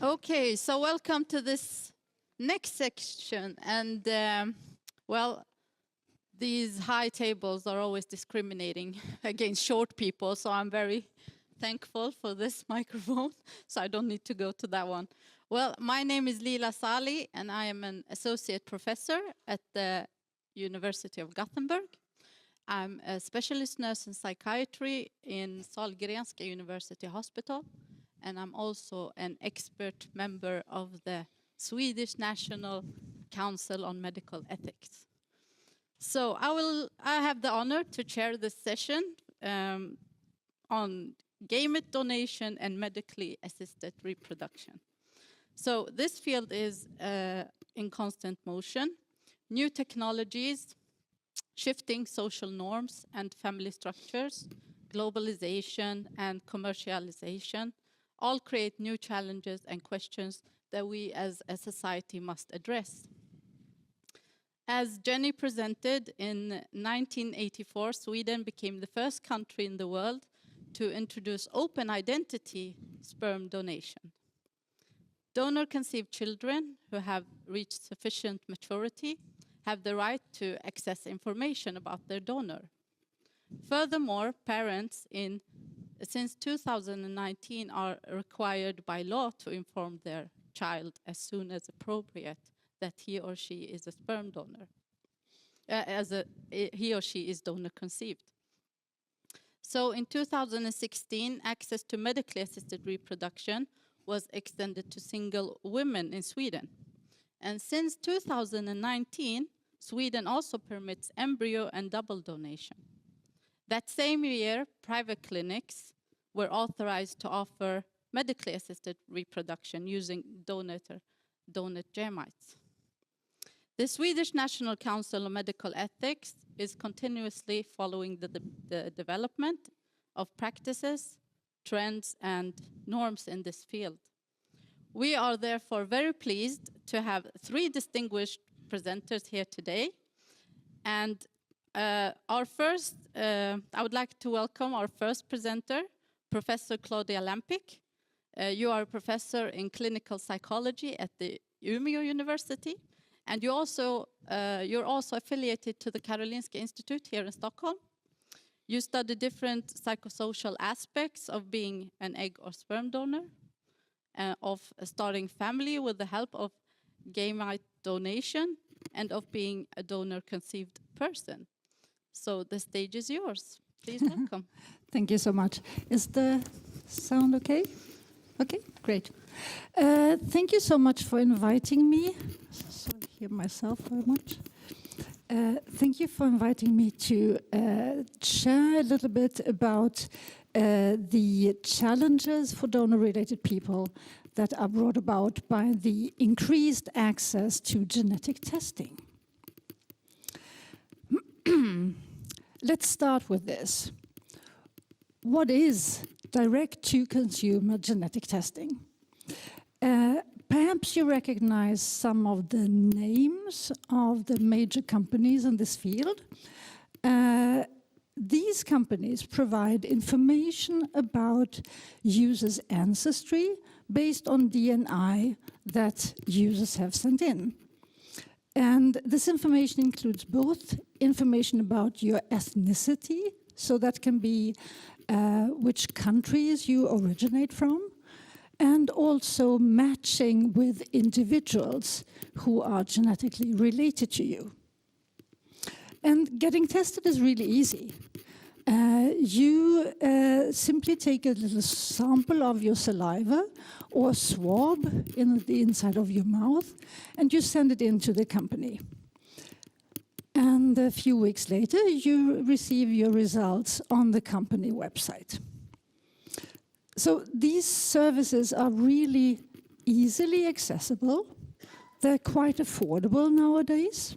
Okay, so welcome to this next section. And well, these high tables are always discriminating against short people, so I'm very thankful for this microphone, so I don't need to go to that one. Well, my name is Lila Sali, and I am an associate professor at the University of Gothenburg. I'm a specialist nurse in psychiatry in Sahlgrenska University Hospital, and I'm also an expert member of the Swedish National Council on Medical Ethics. So I have the honor to chair this session on gamete donation and medically assisted reproduction. So this field is in constant motion. New technologies, shifting social norms and family structures, globalization and commercialization all create new challenges and questions that we as a society must address. As Jenny presented, in 1984, Sweden became the first country in the world to introduce open identity sperm donation. Donor-conceived children who have reached sufficient maturity have the right to access information about their donor. Furthermore, parents since 2019 are required by law to inform their child as soon as appropriate that he or she is a sperm donor, he or she is donor conceived. So in 2016, access to medically assisted reproduction was extended to single women in Sweden. And since 2019, Sweden also permits embryo and double donation. That same year, private clinics were authorized to offer medically assisted reproduction using donor gametes. The Swedish National Council on Medical Ethics is continuously following the development of practices, trends, and norms in this field. We are therefore very pleased to have three distinguished presenters here today. And I would like to welcome our first presenter, Professor Claudia Lampic. You are a professor in clinical psychology at the Umeå University, and you're also affiliated to the Karolinska Institute here in Stockholm. You study different psychosocial aspects of being an egg or sperm donor, of starting family with the help of gamete donation, and of being a donor-conceived person. So the stage is yours. Please welcome. Thank you so much. Is the sound okay? Okay, great. Thank you so much for inviting me. So I hear myself very much. Thank you for inviting me to share a little bit about the challenges for donor-related people that are brought about by the increased access to genetic testing. Let's start with this. What is direct-to-consumer genetic testing? Perhaps you recognize some of the names of the major companies in this field. These companies provide information about users' ancestry based on DNA that users have sent in. And this information includes both information about your ethnicity, so that can be which countries you originate from, and also matching with individuals who are genetically related to you. And getting tested is really easy. You simply take a little sample of your saliva or swab in the inside of your mouth, and you send it in to the company. And a few weeks later, you receive your results on the company website. So these services are really easily accessible. They're quite affordable nowadays.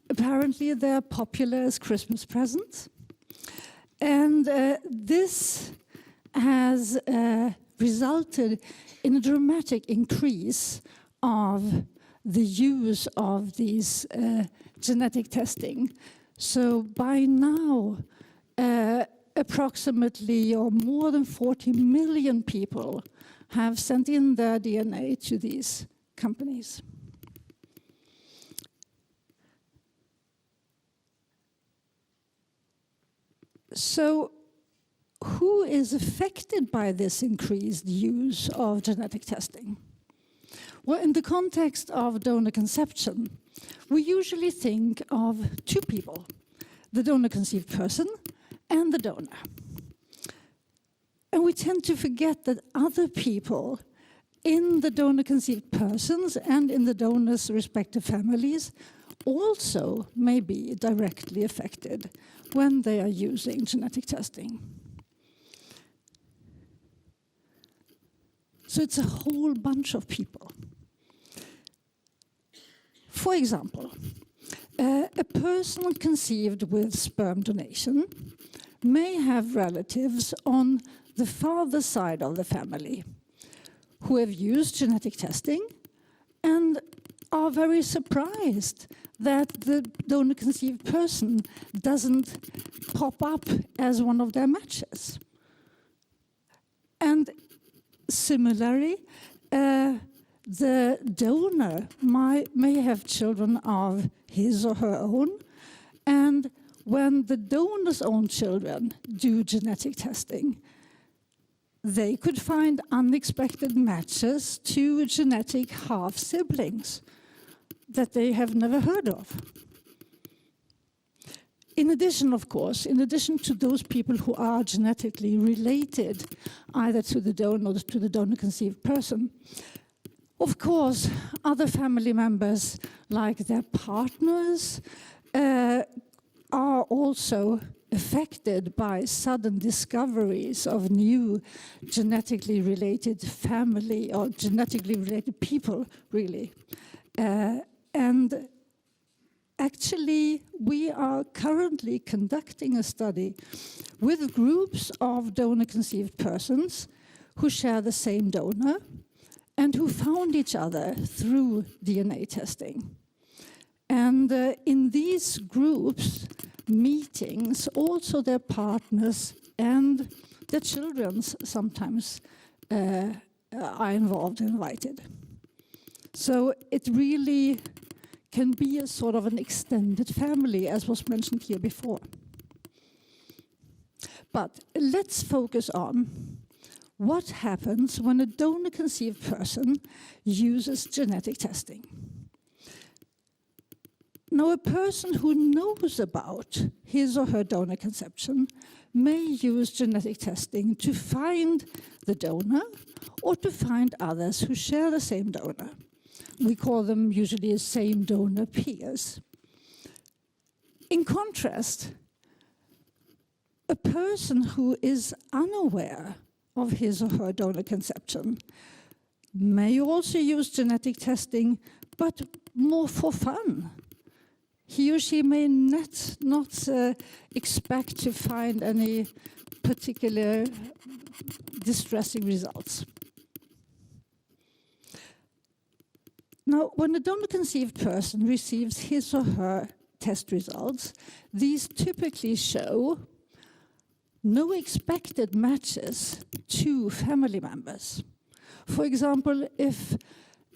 Apparently, they're popular as Christmas presents. And this has resulted in a dramatic increase of the use of these genetic testing. So by now, a approximately or more than 40 million people have sent in their DNA to these companies. So, who is affected by this increased use of genetic testing? Well, in the context of donor conception, we usually think of two people, the donor-conceived person and the donor. And we tend to forget that other people in the donor-conceived persons and in the donor's respective families also may be directly affected when they are using genetic testing. So it's a whole bunch of people. For example, a person conceived with sperm donation may have relatives on the father side of the family who have used genetic testing and are very surprised that the donor-conceived person doesn't pop up as one of their matches. And similarly, the donor may have children of his or her own, and when the donor's own children do genetic testing, they could find unexpected matches to genetic half-siblings that they have never heard of. In addition, of course, in addition to those people who are genetically related either to the donor or to the donor-conceived person, of course, other family members, like their partners, are also affected by sudden discoveries of new genetically related family or genetically related people, really. And actually, we are currently conducting a study with groups of donor-conceived persons who share the same donor and who found each other through DNA testing. And in these groups, meetings, also their partners and their children sometimes are involved and invited. So it really can be a sort of an extended family, as was mentioned here before. But let's focus on what happens when a donor-conceived person uses genetic testing. Now, a person who knows about his or her donor conception may use genetic testing to find the donor or to find others who share the same donor. We call them usually same donor peers. In contrast, a person who is unaware of his or her donor conception may also use genetic testing, but more for fun. He or she may not expect to find any particular distressing results. Now, when a donor-conceived person receives his or her test results, these typically show no expected matches to family members. For example, if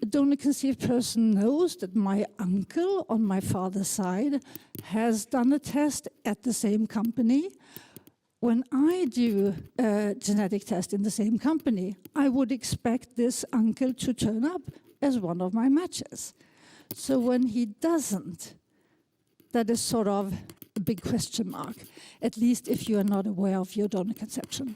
a donor-conceived person knows that my uncle on my father's side has done a test at the same company, when I do a genetic test in the same company, I would expect this uncle to turn up as one of my matches. So when he doesn't, that is sort of a big question mark, at least if you are not aware of your donor conception.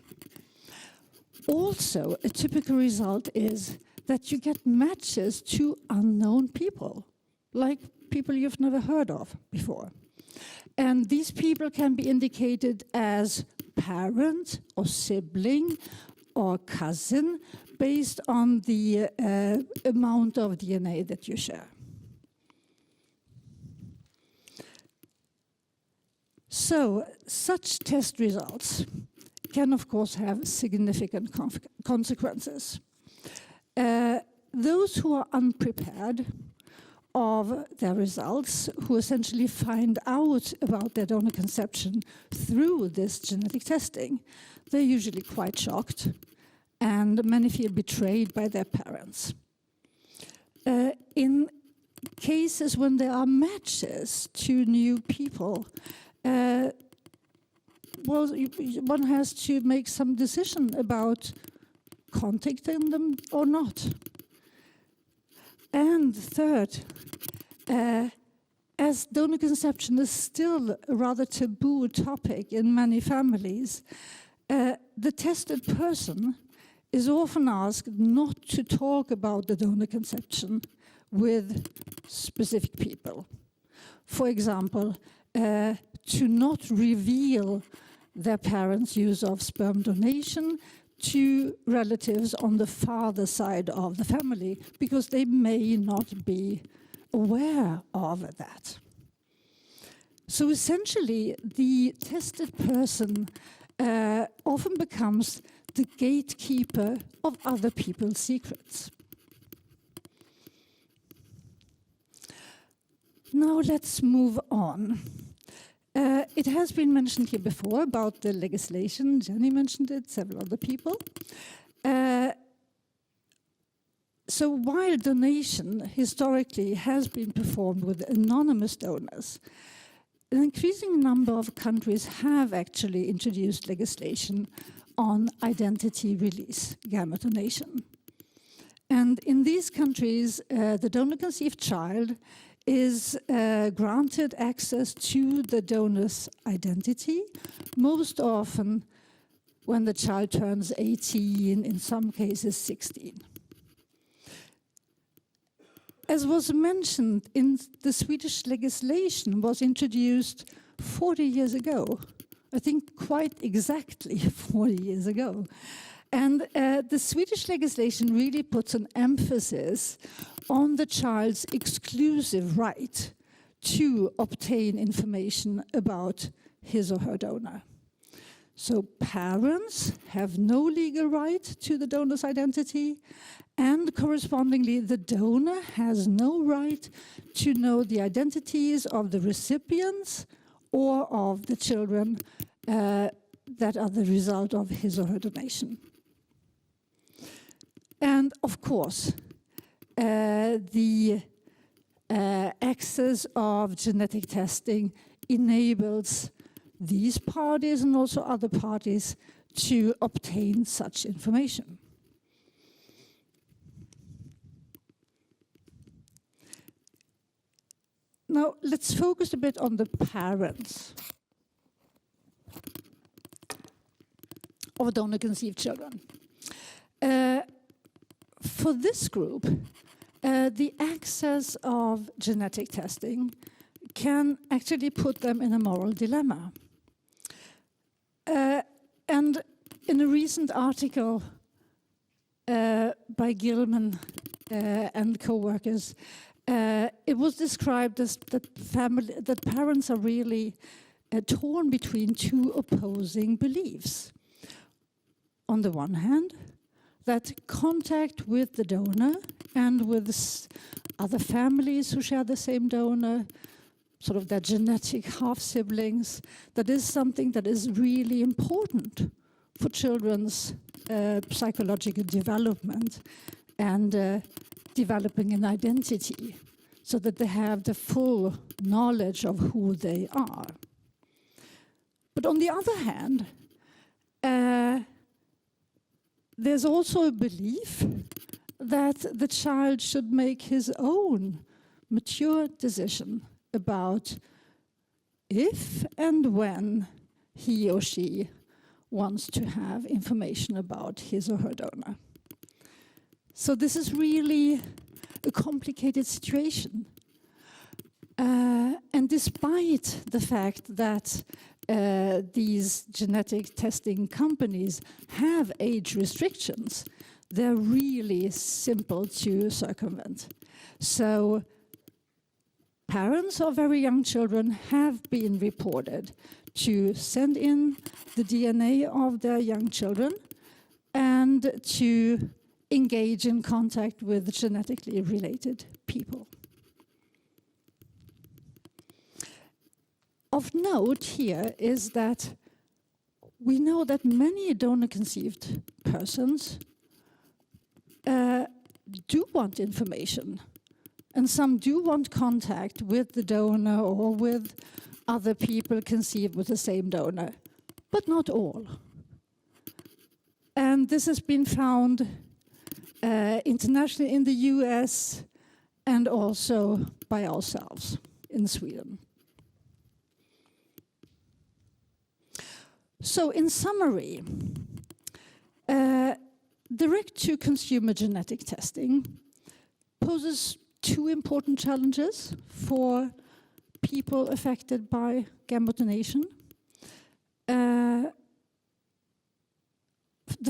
Also, a typical result is that you get matches to unknown people, like people you've never heard of before. And these people can be indicated as parent or sibling or cousin based on the amount of DNA that you share. So, such test results can, of course, have significant consequences. Those who are unprepared of their results, who essentially find out about their donor conception through this genetic testing, they're usually quite shocked, and many feel betrayed by their parents. In cases when there are matches to new people, well, one has to make some decision about contacting them or not. And third, as donor conception is still a rather taboo topic in many families, the tested person is often asked not to talk about the donor conception with specific people. For example, to not reveal their parents' use of sperm donation to relatives on the father side of the family, because they may not be aware of that. So essentially, the tested person often becomes the gatekeeper of other people's secrets. Now let's move on. It has been mentioned here before about the legislation. Jenny mentioned it, several other people. So while donation historically has been performed with anonymous donors, an increasing number of countries have actually introduced legislation on identity release, gamete donation. And in these countries, the donor-conceived child is granted access to the donor's identity, most often when the child turns 18, in some cases 16. As was mentioned, in the Swedish legislation was introduced 40 years ago, I think quite exactly 40 years ago. And the Swedish legislation really puts an emphasis on the child's exclusive right to obtain information about his or her donor. So parents have no legal right to the donor's identity, and correspondingly the donor has no right to know the identities of the recipients or of the children that are the result of his or her donation. And of course, the access of genetic testing enables these parties and also other parties to obtain such information. Now, let's focus a bit on the parents of donor-conceived children. For this group, the access of genetic testing can actually put them in a moral dilemma. And in a recent article by Gilman and co-workers, it was described as that parents are really torn between two opposing beliefs. On the one hand, that contact with the donor and with other families who share the same donor, sort of their genetic half-siblings, that is something that is really important for children's psychological development and developing an identity so that they have the full knowledge of who they are. But on the other hand, there's also a belief that the child should make his own mature decision about if and when he or she wants to have information about his or her donor. So this is really a complicated situation. And despite the fact that these genetic testing companies have age restrictions, they're really simple to circumvent. So parents of very young children have been reported to send in the DNA of their young children and to engage in contact with genetically related people. Of note here is that we know that many donor-conceived persons do want information, and some do want contact with the donor or with other people conceived with the same donor, but not all. And this has been found internationally in the US and also by ourselves in Sweden. So in summary, direct-to-consumer genetic testing poses two important challenges for people affected by gamete donation. The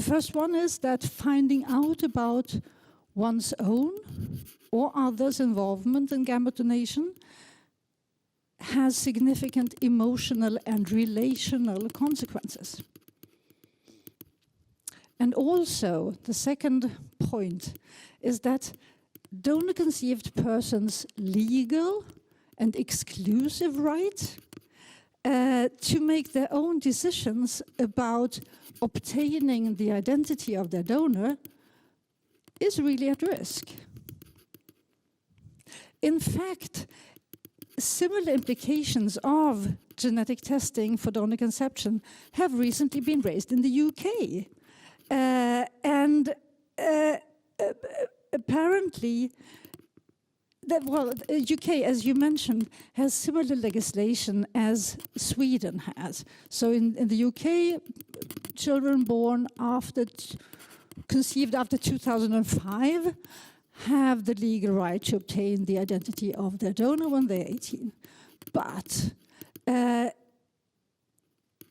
first one is that finding out about one's own or others' involvement in gamete donation has significant emotional and relational consequences. And also, the second point is that donor-conceived persons' legal and exclusive right to make their own decisions about obtaining the identity of their donor is really at risk. In fact, similar implications of genetic testing for donor conception have recently been raised in the UK. Apparently, the UK, as you mentioned, has similar legislation as Sweden has. So in the UK, children born conceived after 2005 have the legal right to obtain the identity of their donor when they're 18. But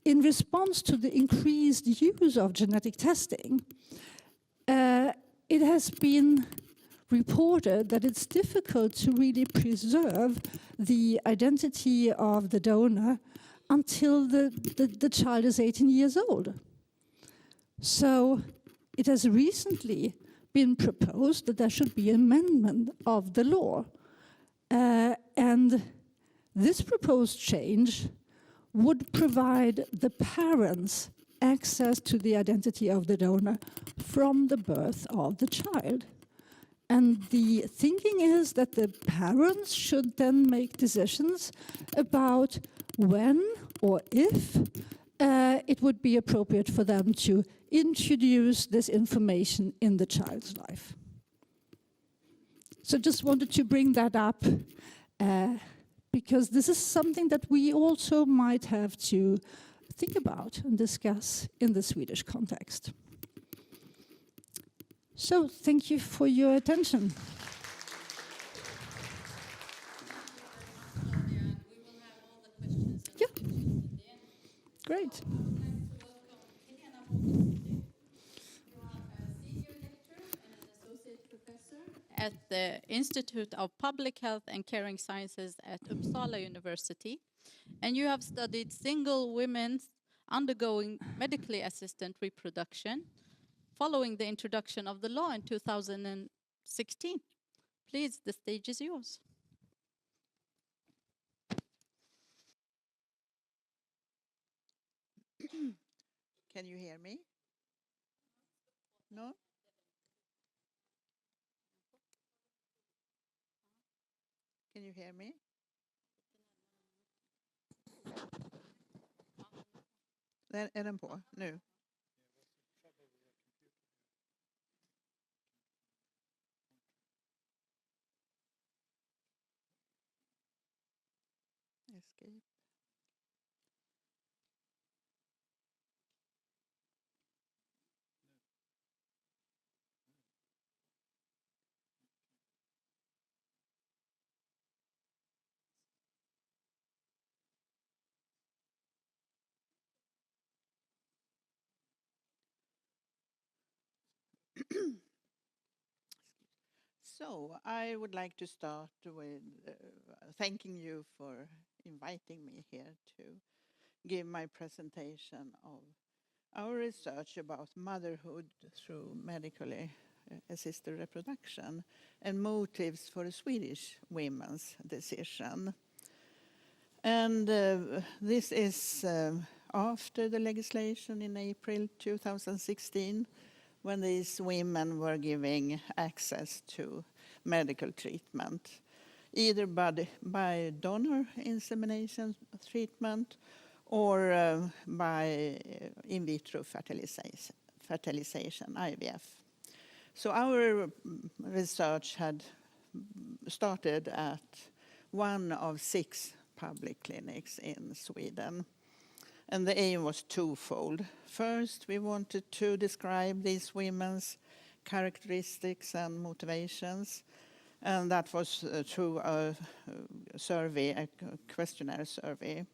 in response to the increased use of genetic testing, it has been reported that it's difficult to really preserve the identity of the donor until the child is 18 years old. So it has recently been proposed that there should be an amendment of the law. And this proposed change would provide the parents access to the identity of the donor from the birth of the child. And the thinking is that the parents should then make decisions about when or if it would be appropriate for them to introduce this information in the child's life. So just wanted to bring that up because this is something that we also might have to think about and discuss in the Swedish context. So thank you for your attention. Yeah. Great. At the Institute of Public Health and Caring Sciences at Uppsala University, and you have studied single women undergoing medically assisted reproduction following the introduction of the law in 2016. Please, the stage is yours. Can you hear me? No? Can you hear me? Är den på nu? Escape. So I would like to start with thanking you for inviting me here to give my presentation of our research about motherhood through medically assisted reproduction and motives for Swedish women's decision. And this is after the legislation in April 2016, when these women were giving access to medical treatment, either by donor insemination treatment or by in vitro fertilization, IVF. So our research had started at one of 6 public clinics in Sweden. And the aim was twofold. First, we wanted to describe these women's characteristics and motivations. And that was through a survey, a questionnaire survey.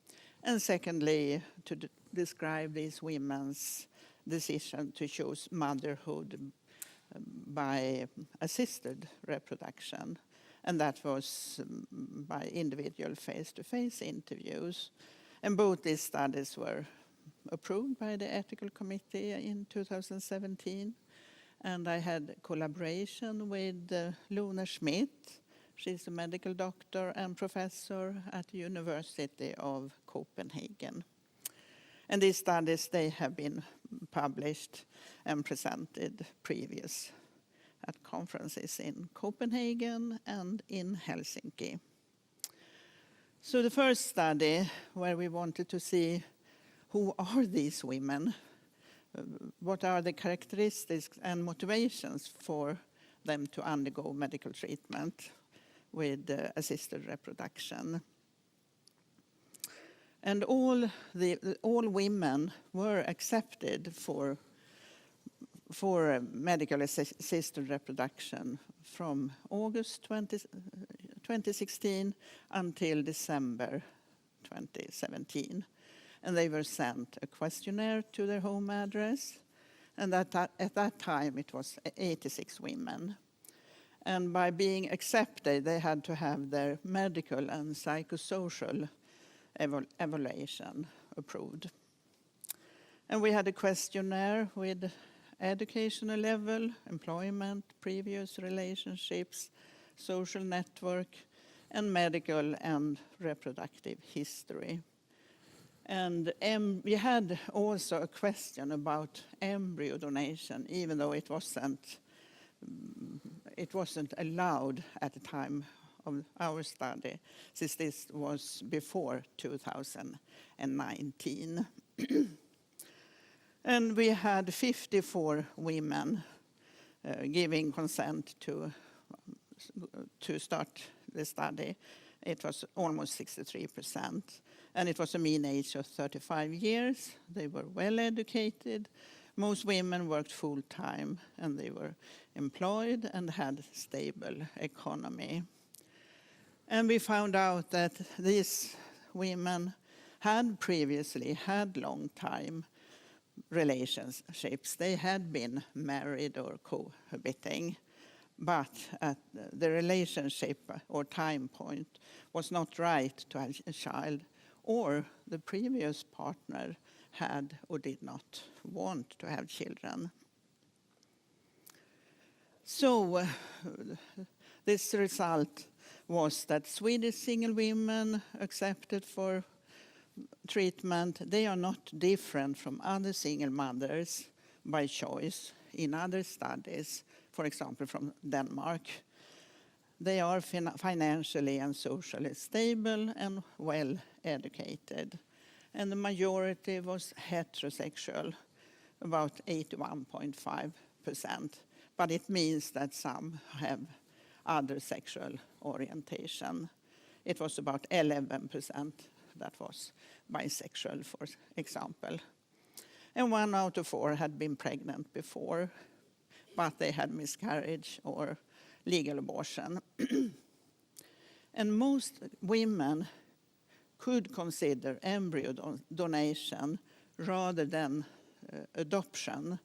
And secondly, to describe these women's decision to choose motherhood by assisted reproduction. And that was by individual face-to-face interviews. And both these studies were approved by the ethical committee in 2017. And I had collaboration with Lone Schmidt. She's a medical doctor and professor at the University of Copenhagen. And these studies, they have been published and presented previous at conferences in Copenhagen and in Helsinki. So the first study, where we wanted to see who are these women, what are the characteristics and motivations for them to undergo medical treatment with assisted reproduction. And all women were accepted for medical assisted reproduction from August 2016 until December 2017. And they were sent a questionnaire to their home address. And at that time, it was 86 women. And by being accepted, they had to have their medical and psychosocial evaluation approved. And we had a questionnaire with educational level, employment, previous relationships, social network, and medical and reproductive history. And we had also a question about embryo donation, even though it wasn't allowed at the time of our study, since this was before 2019. And we had 54 women giving consent to start the study. It was almost 63%. And it was a mean age of 35 years. They were well educated. Most women worked full time, and they were employed and had stable economy. And we found out that these women had previously had long time relationships. They had been married or cohabiting, but at the relationship or time point was not right to have a child, or the previous partner had or did not want to have children. So this result was that Swedish single women accepted for treatment, they are not different from other single mothers by choice in other studies, for example from Denmark. They are financially and socially stable and well educated. And the majority was heterosexual, about 81.5%. But it means that some have other sexual orientation. It was about 11% that was bisexual, for example. And 1 out of 4 had been pregnant before, but they had miscarriage or legal abortion. And most women could consider embryo donation rather than adoption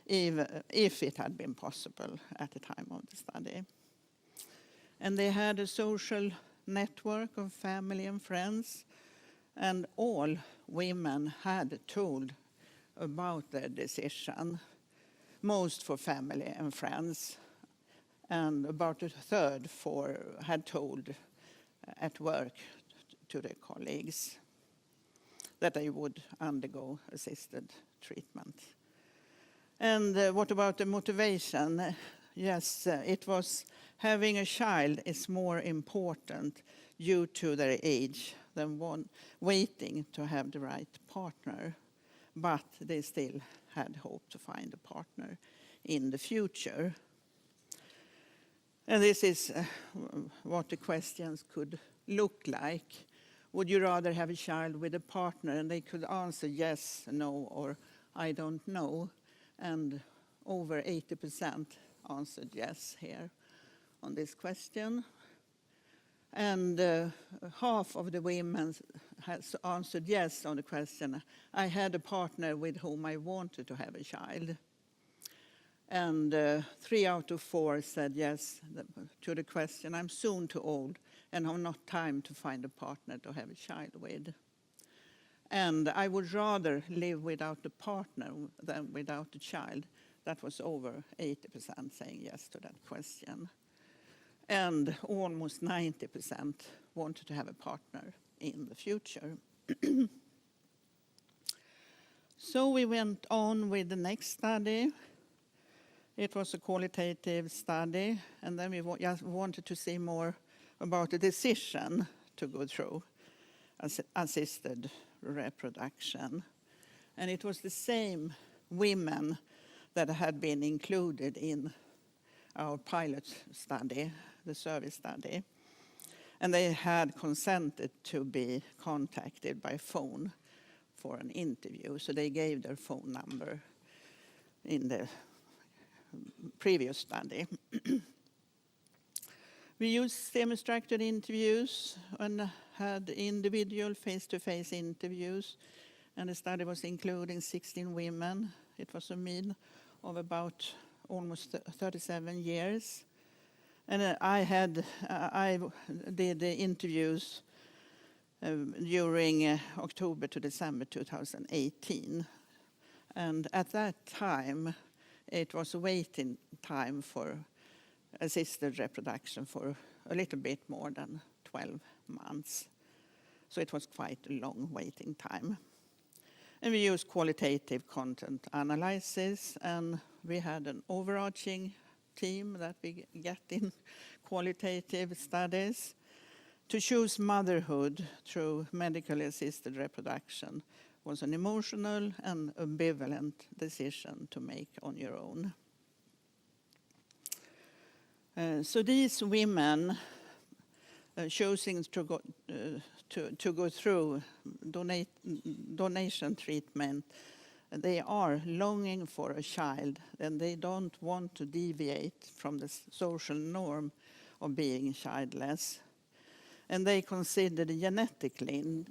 if it had been possible at the time of the study. And they had a social network of family and friends, and all women had told about their decision, most for family and friends, and about a third had told at work to their colleagues that they would undergo assisted treatment. And what about the motivation? Yes, it was having a child is more important due to their age than waiting to have the right partner. But they still had hope to find a partner in the future. And this is what the questions could look like. Would you rather have a child with a partner? And they could answer yes, no, or I don't know. And over 80% answered yes here on this question. And half of the women has answered yes on the question, I had a partner with whom I wanted to have a child. And 3 out of 4 said yes to the question, I'm soon too old and have not time to find a partner to have a child with. And I would rather live without a partner than without a child. That was over 80% saying yes to that question. And almost 90% wanted to have a partner in the future. So we went on with the next study. It was a qualitative study, and then we just wanted to see more about the decision to go through assisted reproduction. And it was the same women that had been included in our pilot study, the service study. And they had consented to be contacted by phone for an interview. So they gave their phone number in the previous study. We used semi-structured interviews and had individual face-to-face interviews. And the study was including 16 women. It was a mean of about almost 37 years. And I did the interviews during October to December 2018. And at that time, it was a waiting time for assisted reproduction for a little bit more than 12 months. So it was quite a long waiting time. And we used qualitative content analysis, and we had an overarching team that we get in qualitative studies to choose motherhood through medically assisted reproduction was an emotional and ambivalent decision to make on your own. So these women choosing to go through donation treatment, they are longing for a child, and they don't want to deviate from the social norm of being childless. And they consider the genetic link,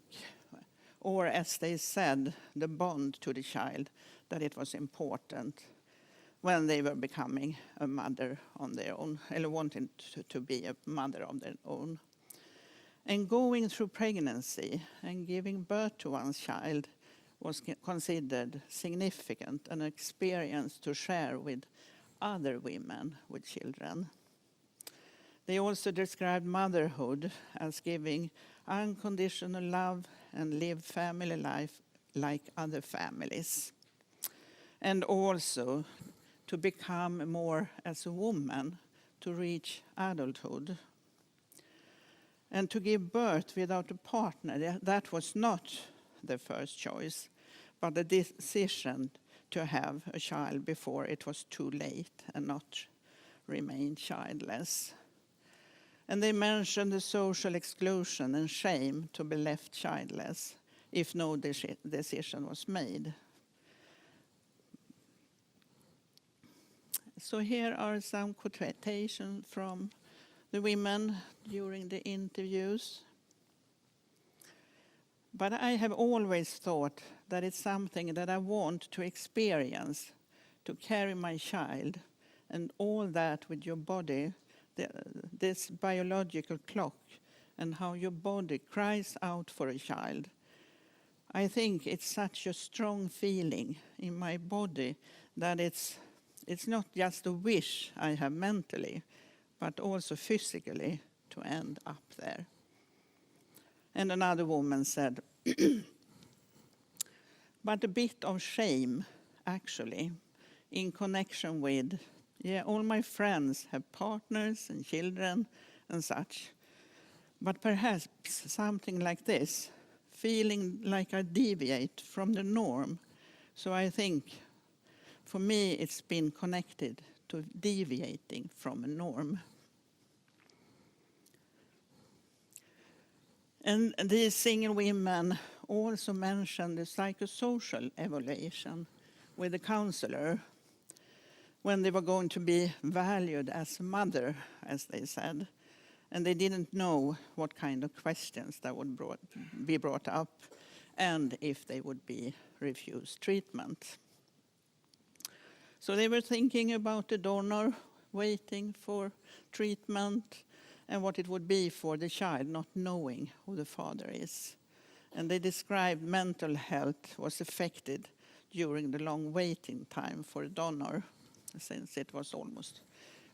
or as they said, the bond to the child, that it was important when they were becoming a mother on their own, or wanting to be a mother of their own. And going through pregnancy and giving birth to one's child was considered significant, an experience to share with other women with children. They also described motherhood as giving unconditional love and live family life like other families. And also to become more as a woman, to reach adulthood. And to give birth without a partner, that was not the first choice, but the decision to have a child before it was too late and not remain childless. And they mentioned the social exclusion and shame to be left childless if no decision was made. So here are some quotations from the women during the interviews. But I have always thought that it's something that I want to experience, to carry my child, and all that with your body, this biological clock, and how your body cries out for a child. I think it's such a strong feeling in my body that it's not just a wish I have mentally, but also physically to end up there. And another woman said, but a bit of shame, actually, in connection with, yeah, all my friends have partners and children and such. But perhaps something like this, feeling like I deviate from the norm. So I think, for me, it's been connected to deviating from a norm. And these single women also mentioned the psychosocial evaluation with the counselor when they were going to be valued as a mother, as they said. And they didn't know what kind of questions that would be brought up and if they would be refused treatment. So they were thinking about the donor, waiting for treatment, and what it would be for the child not knowing who the father is. And they described mental health was affected during the long waiting time for a donor, since it was almost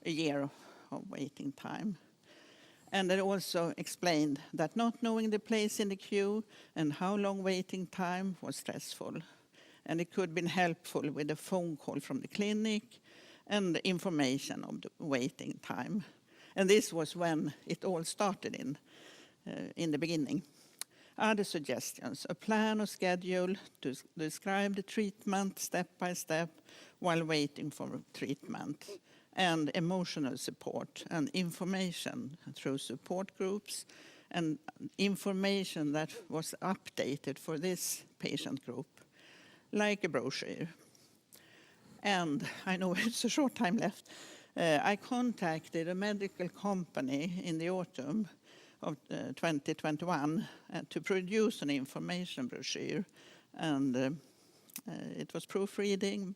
a year of waiting time. And they also explained that not knowing the place in the queue and how long waiting time was stressful. And it could have been helpful with a phone call from the clinic and information of the waiting time. And this was when it all started in the beginning. Other suggestions, a plan or schedule to describe the treatment step by step while waiting for treatment, and emotional support and information through support groups, and information that was updated for this patient group, like a brochure. And I know it's a short time left. I contacted a medical company in the autumn of 2021 to produce an information brochure, and it was proofreading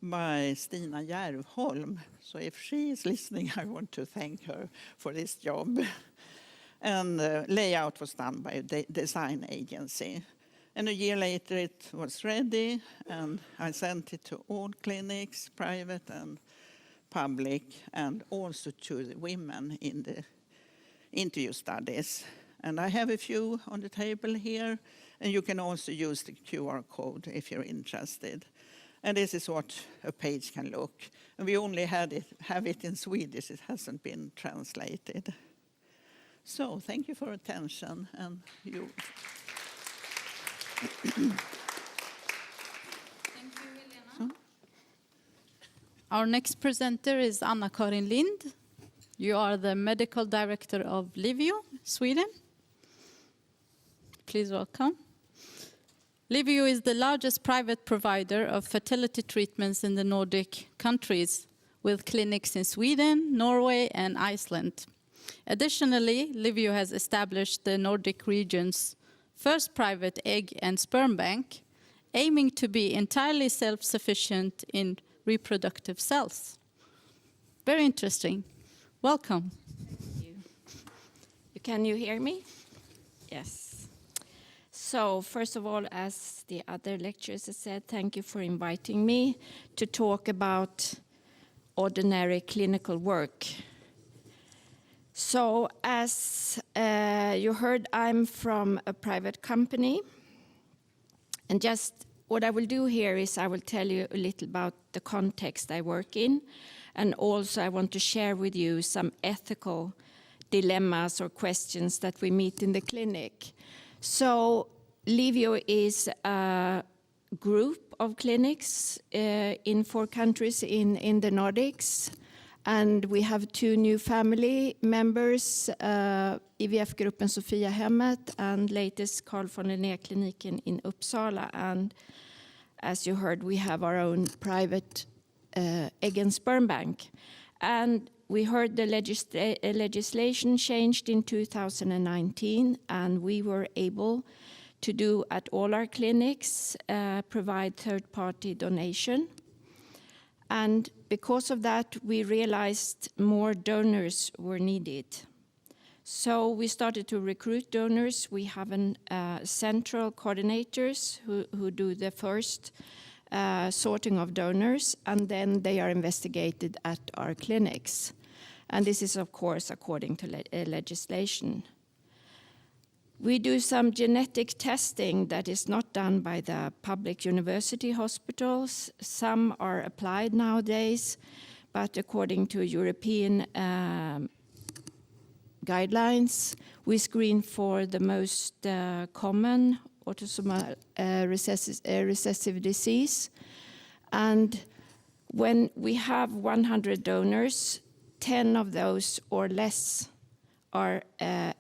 by Stina Järvholm. So if she is listening, I want to thank her for this job. And layout was done by a design agency. And a year later it was ready, and I sent it to all clinics, private and public, and also to the women in the interview studies. And I have a few on the table here, and you can also use the QR code if you're interested. And this is what a page can look. And we only have it in Swedish, it hasn't been translated. So thank you for attention, and you. Thank you, Helena. Our next presenter is Anna-Karin Lind. You are the medical director of Livio, Sweden. Please welcome. Livio is the largest private provider of fertility treatments in the Nordic countries, with clinics in Sweden, Norway, and Iceland. Additionally, Livio has established the Nordic region's first private egg and sperm bank, aiming to be entirely self-sufficient in reproductive cells. Very interesting. Welcome. Thank you. Can you hear me? Yes. So first of all, as the other lecturers have said, thank you for inviting me to talk about ordinary clinical work. So as you heard, I'm from a private company. And just what I will do here is I will tell you a little about the context I work in. And also I want to share with you some ethical dilemmas or questions that we meet in the clinic. So Livio is a group of clinics in 4 countries in the Nordics. And we have 2 new family members, IVF-gruppen Sofiahemmet and latest Carl von Linné-kliniken in Uppsala. And as you heard, we have our own private egg and sperm bank. And we heard the legislation changed in 2019, and we were able to do at all our clinics, provide third-party donation. And because of that, we realized more donors were needed. So we started to recruit donors. We have central coordinators who do the first sorting of donors, and then they are investigated at our clinics. And this is, of course, according to legislation. We do some genetic testing that is not done by the public university hospitals. Some are applied nowadays, but according to European guidelines, we screen for the most common autosomal recessive disease. And when we have 100 donors, 10 of those or less are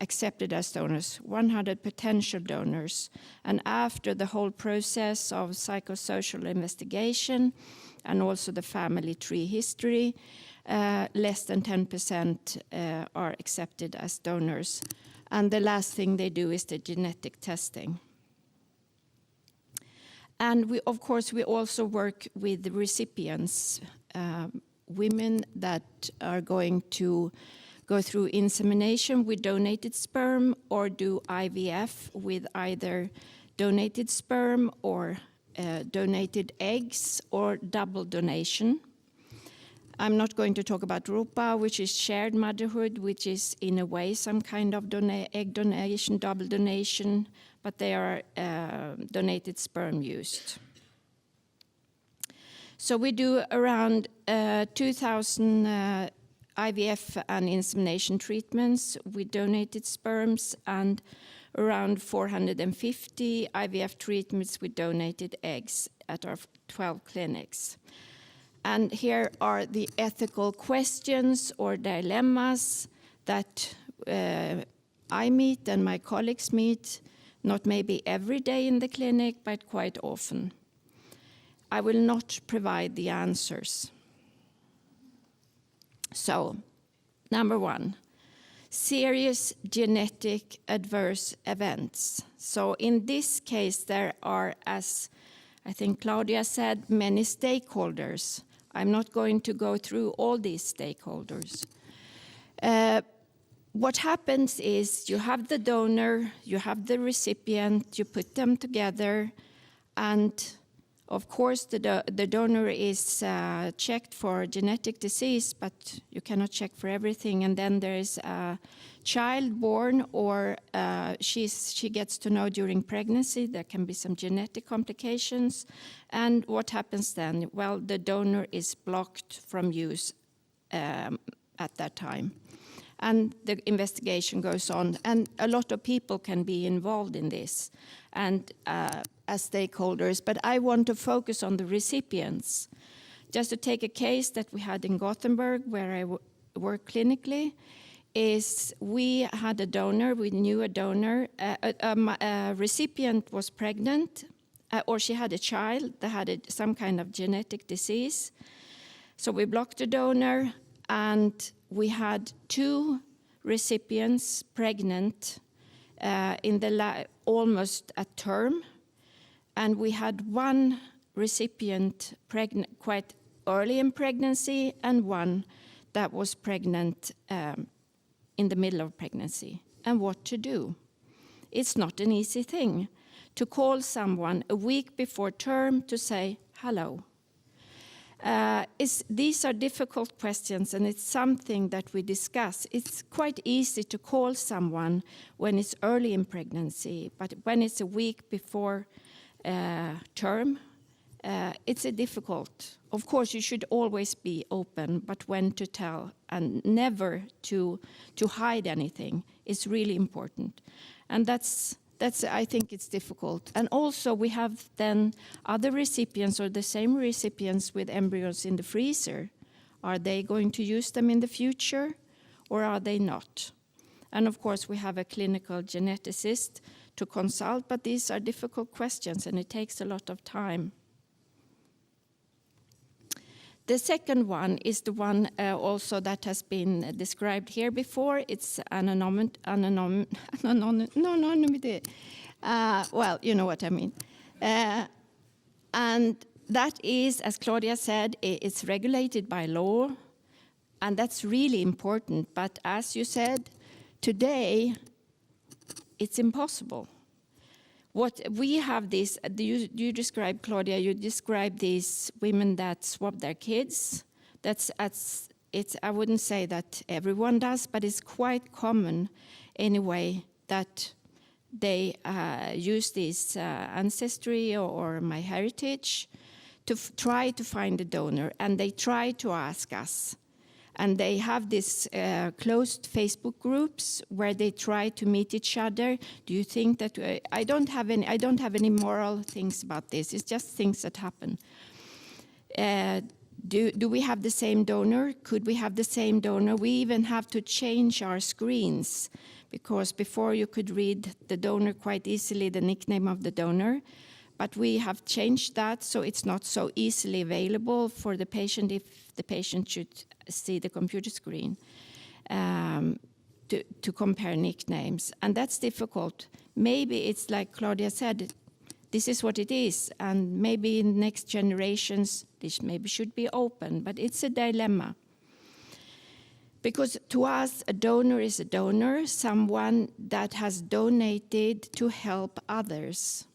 accepted as donors, 100 potential donors. And after the whole process of psychosocial investigation and also the family tree history, less than 10% are accepted as donors. And the last thing they do is the genetic testing. And we, of course, we also work with the recipients, women that are going to go through insemination with donated sperm or do IVF with either donated sperm or donated eggs or double donation. I'm not going to talk about RUPA, which is shared motherhood, which is in a way some kind of egg donation, double donation, but they are donated sperm used. So we do around 2,000 IVF and insemination treatments with donated sperms and around 450 IVF treatments with donated eggs at our 12 clinics. And here are the ethical questions or dilemmas that I meet and my colleagues meet, not maybe every day in the clinic, but quite often. I will not provide the answers. So, number one, serious genetic adverse events. So in this case, there are, as I think Claudia said, many stakeholders. I'm not going to go through all these stakeholders. What happens is you have the donor, you have the recipient, you put them together, and of course the donor is checked for genetic disease, but you cannot check for everything. And then there is a child born, or she gets to know during pregnancy there can be some genetic complications. And what happens then? Well, the donor is blocked from use at that time. And the investigation goes on. And a lot of people can be involved in this and as stakeholders. But I want to focus on the recipients. Just to take a case that we had in Gothenburg, where I work clinically, is we had a donor, we knew a donor, a recipient was pregnant, or she had a child that had some kind of genetic disease. So we blocked the donor, and we had 2 recipients pregnant in the almost at term, and we had 1 recipient pregnant quite early in pregnancy and 1 that was pregnant in the middle of pregnancy. And what to do? It's not an easy thing to call someone a week before term to say hello. These are difficult questions, and it's something that we discuss. It's quite easy to call someone when it's early in pregnancy, but when it's a week before term, it's a difficult. Of course, you should always be open, but when to tell and never to hide anything is really important. And that's I think it's difficult. And also we have then other recipients or the same recipients with embryos in the freezer. Are they going to use them in the future or are they not? And of course we have a clinical geneticist to consult, but these are difficult questions and it takes a lot of time. The second one is the one also that has been described here before. It's anonymity. Well, you know what I mean. And that is, as Claudia said, it's regulated by law, and that's really important. But as you said, today, it's impossible. What we have this, you described, Claudia, you described these women that swap their kids. I wouldn't say that everyone does, but it's quite common anyway that they use this ancestry or my heritage to try to find a donor, and they try to ask us. And they have this closed Facebook groups where they try to meet each other. Do you think that I don't have any moral things about this? It's just things that happen. Do we have the same donor? Could we have the same donor? We even have to change our screens, because before you could read the donor quite easily, the nickname of the donor. But we have changed that so it's not so easily available for the patient if the patient should see the computer screen to compare nicknames. And that's difficult. Maybe it's like Claudia said, this is what it is. And maybe in next generations, this maybe should be open, but it's a dilemma. Because to us, a donor is a donor, someone that has donated to help others.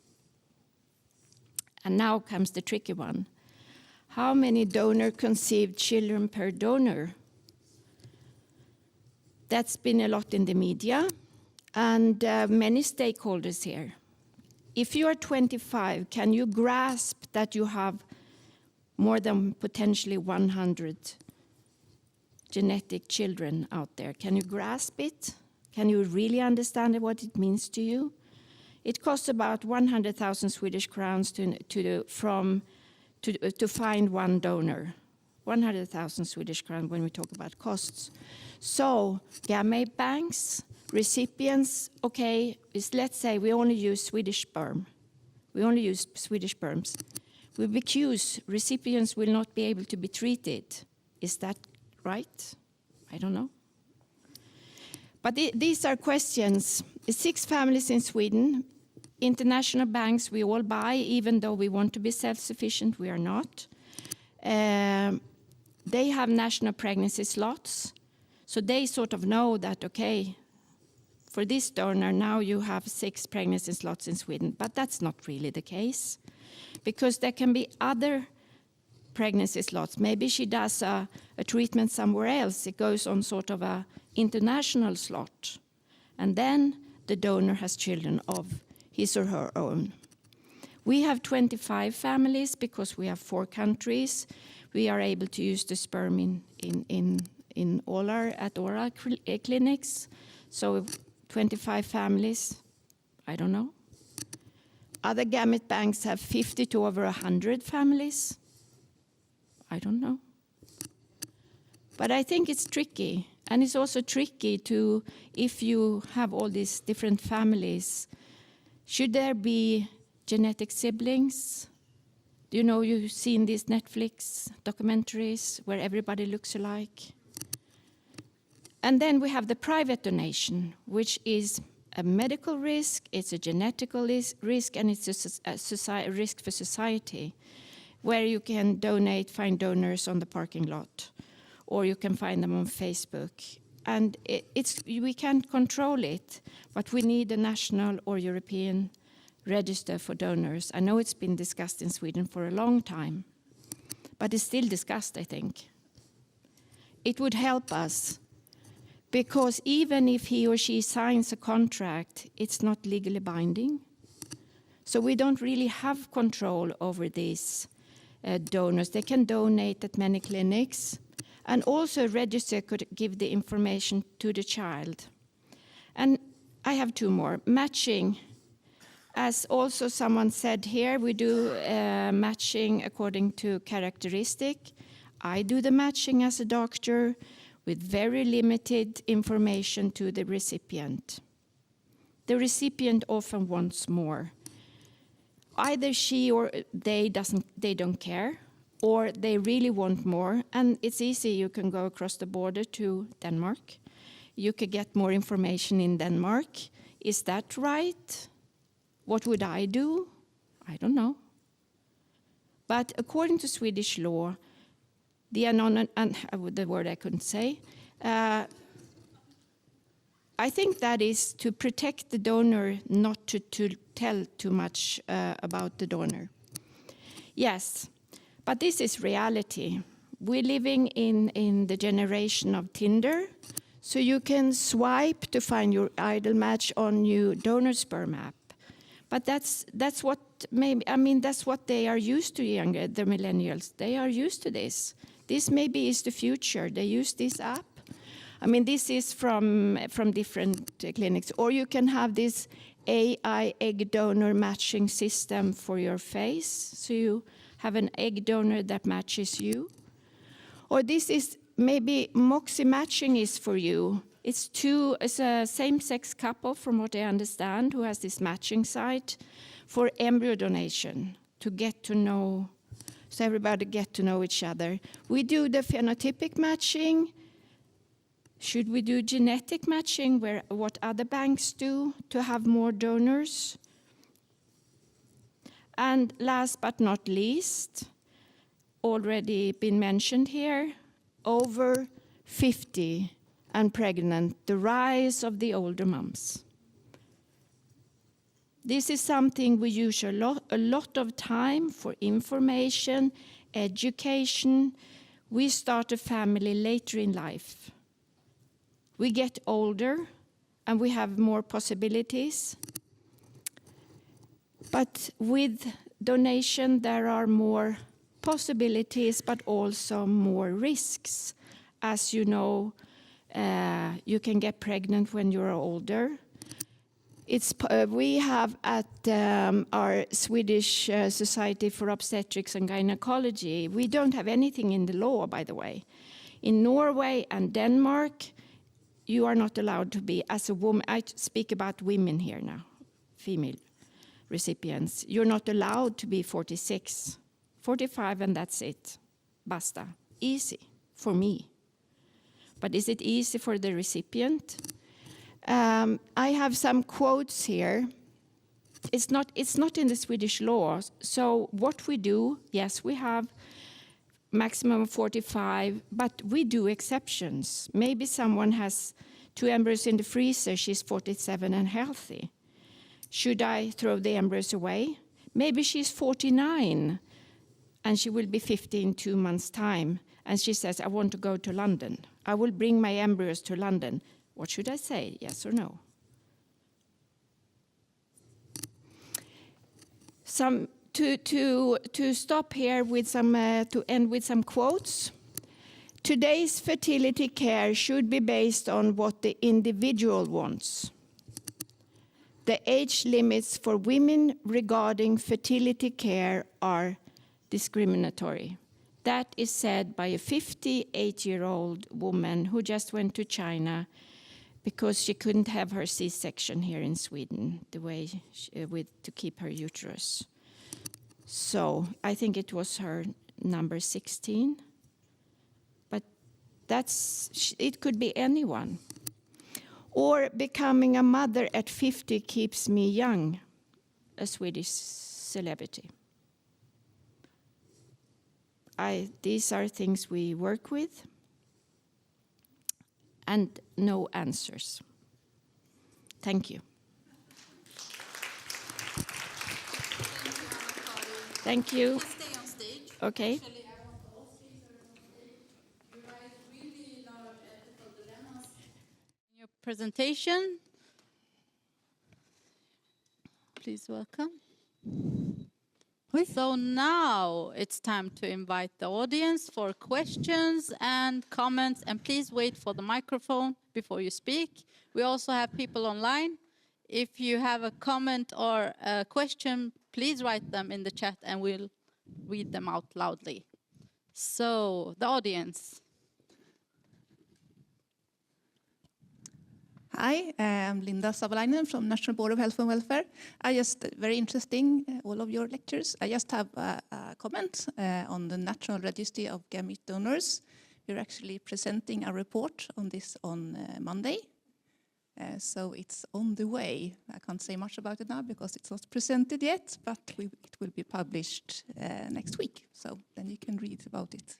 And now comes the tricky one. How many donor-conceived children per donor? That's been a lot in the media, and many stakeholders here. If you are 25, can you grasp that you have more than potentially 100 genetic children out there? Can you grasp it? Can you really understand what it means to you? It costs about 100,000 Swedish crowns to find one donor. 100,000 Swedish crowns when we talk about costs. So gamete banks, recipients, okay, let's say we only use Swedish sperm. We only use Swedish sperms. With BQs, recipients will not be able to be treated. Is that right? I don't know. But these are questions. 6 families in Sweden. International banks we all buy, even though we want to be self-sufficient, we are not. They have national pregnancy slots. So they sort of know that, okay, for this donor, now you have 6 pregnancy slots in Sweden. But that's not really the case, because there can be other pregnancy slots. Maybe she does a treatment somewhere else. It goes on sort of a international slot. And then the donor has children of his or her own. We have 25 families because we have 4 countries. We are able to use the sperm in all our clinics. So 25 families, I don't know. Other gamete banks have 50 to over 100 families. I don't know. But I think it's tricky. And it's also tricky to, if you have all these different families, should there be genetic siblings? Do you know, you've seen these Netflix documentaries where everybody looks alike? And then we have the private donation, which is a medical risk, it's a genetical risk, and it's a risk for society, where you can find donors on the parking lot, or you can find them on Facebook. And we can't control it, but we need a national or European register for donors. I know it's been discussed in Sweden for a long time, but it's still discussed, I think. It would help us, because even if he or she signs a contract, it's not legally binding. So we don't really have control over these donors. They can donate at many clinics, and also a register could give the information to the child. And I have 2 more. Matching. As also someone said here, we do matching according to characteristic. I do the matching as a doctor with very limited information to the recipient. The recipient often wants more. Either she or they don't care, or they really want more, and it's easy. You can go across the border to Denmark. You could get more information in Denmark. Is that right? What would I do? I don't know. But according to Swedish law, the word I couldn't say, I think that is to protect the donor, not to tell too much about the donor. Yes, but this is reality. We're living in the generation of Tinder, So you can swipe to find your ideal match on your donor sperm app. But that's what that's what they are used to, the millennials. They are used to this. This maybe is the future. They use this app. I mean, this is from different clinics. Or you can have this AI egg donor matching system for your face. So you have an egg donor that matches you. Or this is maybe Moxie matching is for you. It's a same-sex couple, from what I understand, who has this matching site for embryo donation to get to know, so everybody get to know each other. We do the phenotypic matching. Should we do genetic matching, where what other banks do to have more donors? And last but not least, already been mentioned here, over 50 and pregnant, the rise of the older moms. This is something we use a lot of time for information, education. We start a family later in life. We get older and we have more possibilities. But with donation, there are more possibilities, but also more risks. As you know, you can get pregnant when you're older. We have at our Swedish Society for Obstetrics and Gynecology, we don't have anything in the law, by the way. In Norway and Denmark, you are not allowed to be, as a woman, I speak about women here now, female recipients. You're not allowed to be 46, 45, and that's it. Basta. Easy for me. But is it easy for the recipient? I have some quotes here. It's not in the Swedish law. So what we do, yes, we have maximum 45, but we do exceptions. Maybe someone has 2 embryos in the freezer, she's 47 and healthy. Should I throw the embryos away? Maybe she's 49 and she will be 50 in 2 months' time. And she says, I want to go to London. I will bring my embryos to London. What should I say, yes or no? To stop here with to end with some quotes. Today's fertility care should be based on what the individual wants. The age limits for women regarding fertility care are discriminatory. That is said by a 58-year-old woman who just went to China because she couldn't have her C-section here in Sweden the way to keep her uterus. So I think it was her number 16, but it could be anyone. Or becoming a mother at 50 keeps me young, a Swedish celebrity. These are things we work with, and no answers. Thank you. Thank you. Stay on stage. Okay. Actually, I want all speakers on stage. You write really large ethical dilemmas in your presentation. Please welcome. Oui. So now it's time to invite the audience for questions and comments, and please wait for the microphone before you speak. We also have people online. If you have a comment or a question, please write them in the chat and we'll read them out loudly. So, the audience. Hi, I'm Linda Savalainen from National Board of Health and Welfare. Very interesting, all of your lectures. I just have a comment on the National Registry of Gamete Donors. We're actually presenting a report on this on Monday. So it's on the way. I can't say much about it now because it's not presented yet, but it will be published next week. So then you can read about it.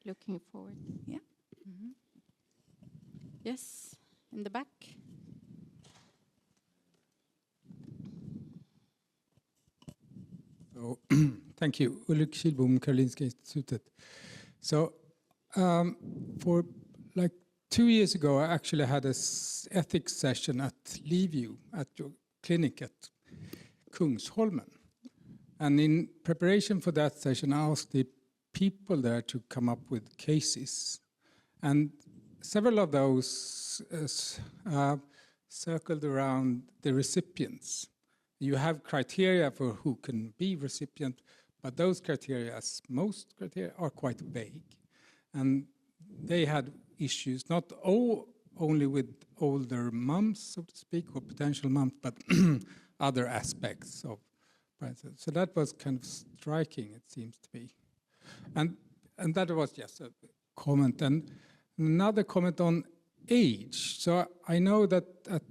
Looking forward. Yeah. Mm-hmm. Yes, in the back. So, thank you. Ulrik Kihlbom, Karolinska Institutet. So, for like 2 years ago, I actually had a ethics session at Livju, at your clinic at Kungsholmen. And in preparation for that session, I asked the people there to come up with cases. And several of those circled around the recipients. You have criteria for who can be recipient, but those criteria, as most criteria, are quite vague. And they had issues, not only with older mums, so to speak, or potential mums, but other aspects of pregnancy. So that was kind of striking, it seems to be. And that was just a comment. And another comment on age. So I know that at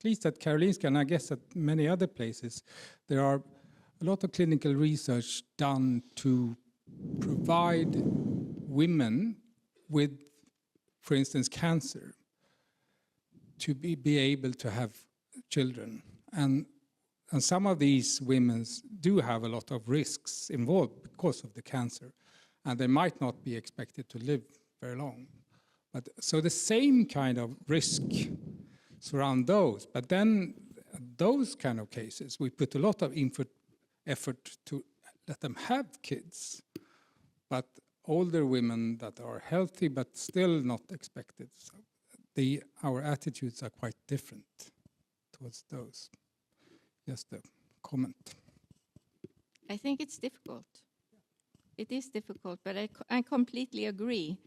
least at Karolinska, and I guess at many other places, there are a lot of clinical research done to provide women with, for instance, cancer, to be able to have children. And some of these women do have a lot of risks involved because of the cancer, and they might not be expected to live very long. But so the same kind of risk surround those. But then those kind of cases, we put a lot of effort to let them have kids. But older women that are healthy but still not expected, so our attitudes are quite different towards those. Just a comment. I think it's difficult. It is difficult, but I completely agree.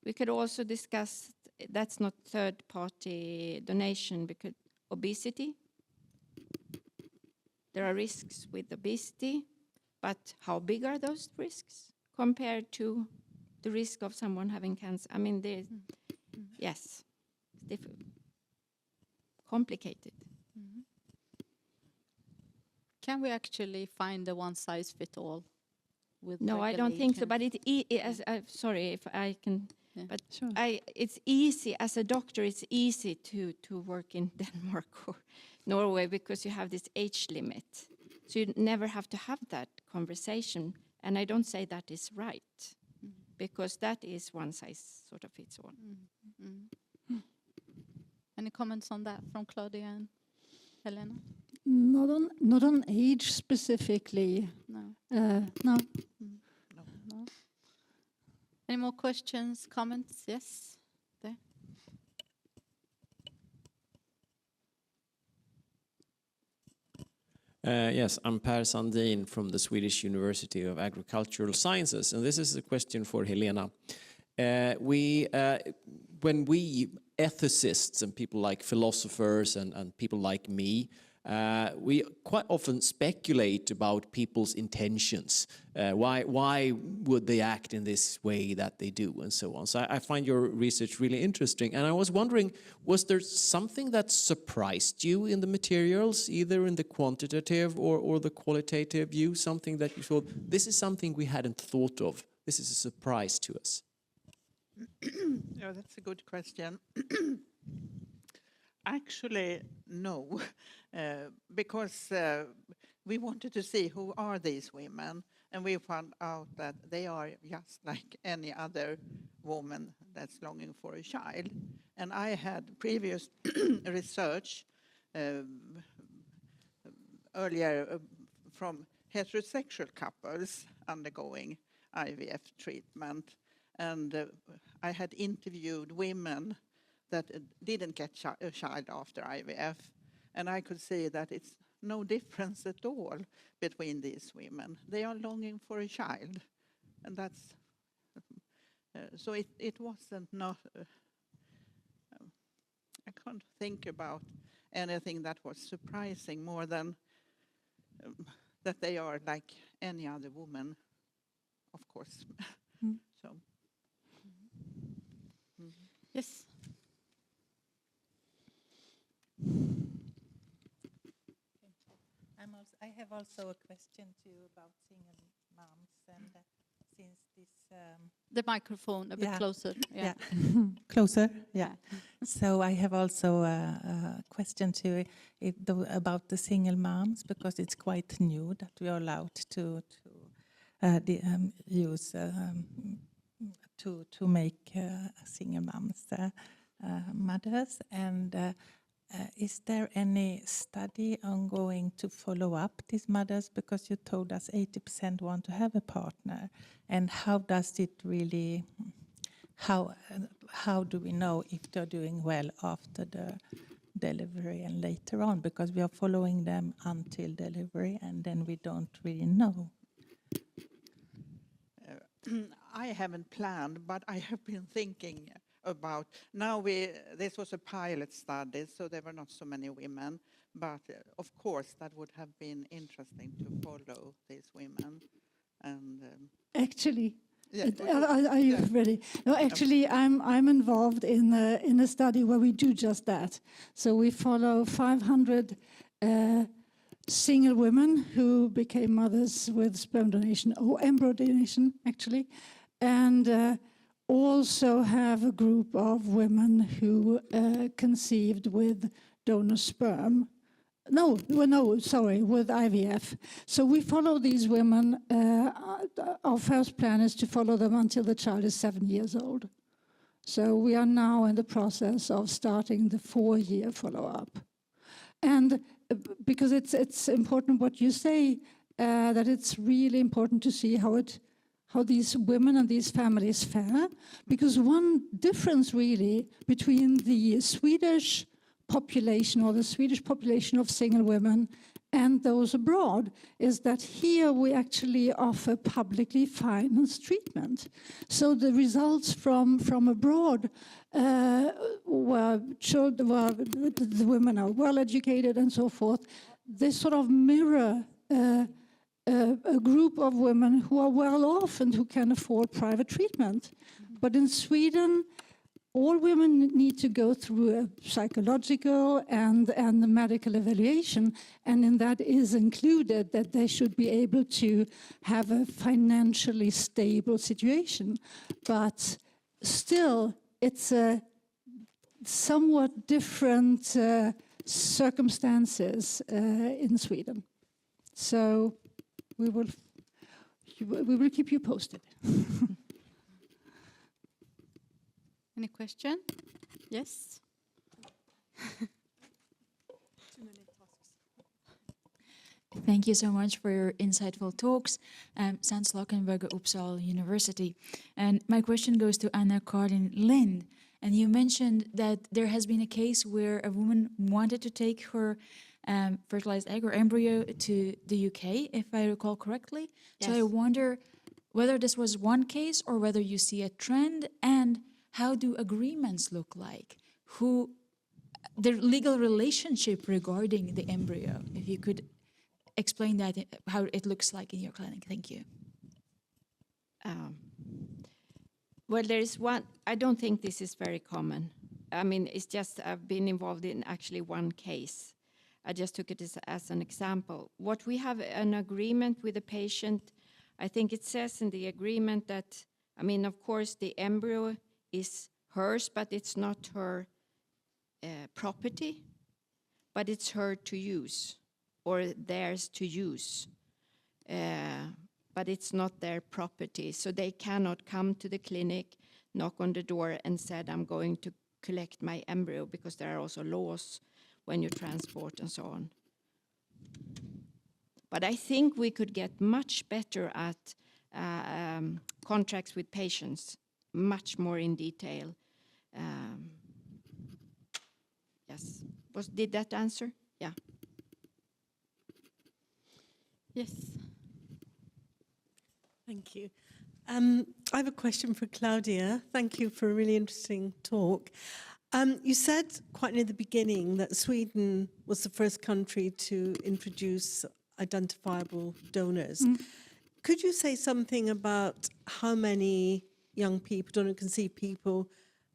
We could also discuss, that's not third-party donation, because obesity. There are risks with obesity, but how big are those risks compared to the risk of someone having cancer? I mean, yes, it's complicated. Can we actually find a one-size-fits-all? No, I don't think so. But sorry if I can. Yeah. But sure. It's easy as a doctor. It's easy to work in Denmark or Norway because you have this age limit, so you never have to have that conversation. And I don't say that is right, because that is one size sort of fits all. Any comments on that from Claudia and Helena? Not on age specifically. No. No. No. Any more questions, comments? Yes, there. Yes, I'm Per Sandin from the Swedish University of Agricultural Sciences, and this is a question for Helena. When we ethicists and people like philosophers and people like me, we quite often speculate about people's intentions. Why would they act in this way that they do, and so on. So I find your research really interesting. And I was wondering, was there something that surprised you in the materials, either in the quantitative or the qualitative view, something that you thought, this is something we hadn't thought of, this is a surprise to us? Yeah, that's a good question. Actually, no, because we wanted to see who are these women, and we found out that they are just like any other woman that's longing for a child. And I had previous research earlier from heterosexual couples undergoing IVF treatment, and I had interviewed women that didn't get a child after IVF. And I could see that it's no difference at all between these women. They are longing for a child. And that's, so it wasn't not, I can't think about anything that was surprising more than that they are like any other woman, of course. So. Yes. I have also a question to you about single moms, and since this the microphone a bit closer. Yeah. Closer. Yeah. So I have also a question to about the single moms, because it's quite new that we are allowed to use to make single moms mothers. And is there any study ongoing to follow up these mothers? Because you told us 80% want to have a partner. And how does it really, how do we know if they're doing well after the delivery and later on? Because we are following them until delivery and then we don't really know. I haven't planned, but I have been thinking about, this was a pilot study, so there were not so many women, but of course that would have been interesting to follow these women. And Actually, yeah, are you ready? No, actually, I'm involved in a study where we do just that. So we follow 500 single women who became mothers with sperm donation or embryo donation, actually, and also have a group of women who conceived with donor sperm. With IVF. So we follow these women. Our first plan is to follow them until the child is 7 years old. So we are now in the process of starting the 4-year follow-up. And because it's important what you say, that it's really important to see how these women and these families fare. Because one difference really between the Swedish population or the Swedish population of single women and those abroad is that here we actually offer publicly financed treatment. So the results from abroad showed the women are well educated and so forth. They sort of mirror a group of women who are well off and who can afford private treatment. But in Sweden, all women need to go through a psychological and a medical evaluation, and in that is included that they should be able to have a financially stable situation. But still, it's a somewhat different circumstances in Sweden. So we will keep you posted. Any question? Yes? Thank you so much for your insightful talks. Sans Lockenberger, Uppsala University. And my question goes to Anna-Karin Lind. And you mentioned that there has been a case where a woman wanted to take her fertilized egg or embryo to the UK, if I recall correctly. Yes. So I wonder whether this was one case or whether you see a trend, and how do agreements look like? The legal relationship regarding the embryo, if you could explain that, how it looks like in your clinic. Thank you. Well, there is one, I don't think this is very common. I mean, it's just, I've been involved in actually one case. I just took it as an example. What we have an agreement with the patient, I think it says in the agreement that, I mean, of course, the embryo is hers, but it's not her property, but it's her to use, or theirs to use. But it's not their property. So they cannot come to the clinic, knock on the door and said, I'm going to collect my embryo, because there are also laws when you transport and so on. But I think we could get much better at contracts with patients, much more in detail. Yes. Did that answer? Yeah. Yes. Thank you. I have a question for Claudia. Thank you for a really interesting talk. You said quite near the beginning that Sweden was the first country to introduce identifiable donors. Could you say something about how many young people, donor-conceived people,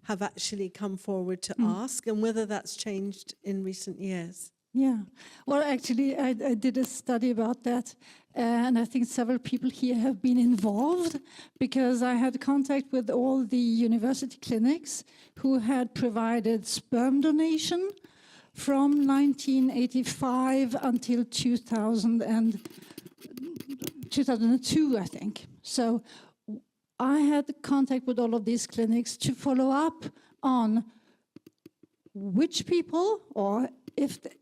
have actually come forward to ask, and whether that's changed in recent years? Yeah, well, actually, I did a study about that, and I think several people here have been involved, because I had contact with all the university clinics who had provided sperm donation from 1985 until 2002, I think. So I had contact with all of these clinics to follow up on which people, or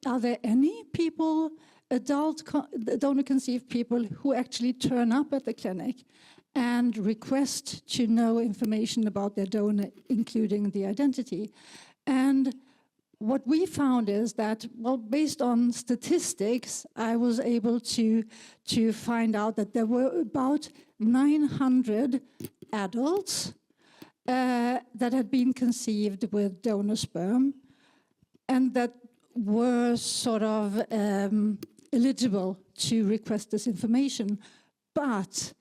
are there any people, adult donor-conceived people, who actually turn up at the clinic and request to know information about their donor, including the identity. And what we found is that, well, based on statistics, I was able to find out that there were about 900 adults that had been conceived with donor sperm and that were sort of eligible to request this information. But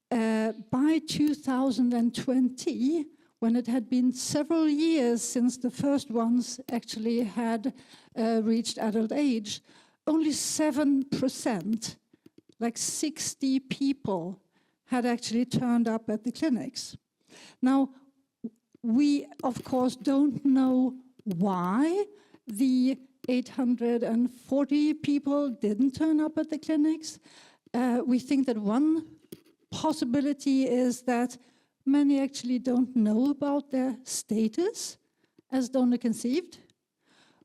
by 2020, when it had been several years since the first ones actually had reached adult age, only 7%, like 60 people, had actually turned up at the clinics. Now, we, of course, don't know why the 840 people didn't turn up at the clinics. We think that one possibility is that many actually don't know about their status as donor conceived.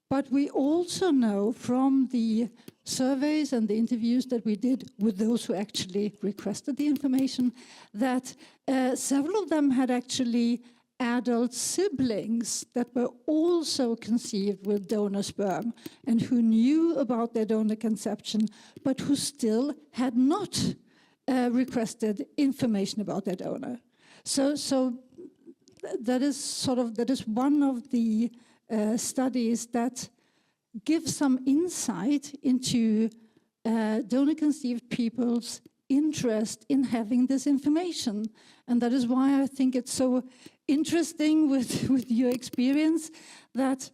But we also know from the surveys and the interviews that we did with those who actually requested the information that several of them had actually adult siblings that were also conceived with donor sperm and who knew about their donor conception, but who still had not requested information about their donor. So that is one of the studies that gives some insight into donor-conceived people's interest in having this information. And that is why I think it's so interesting with your experience that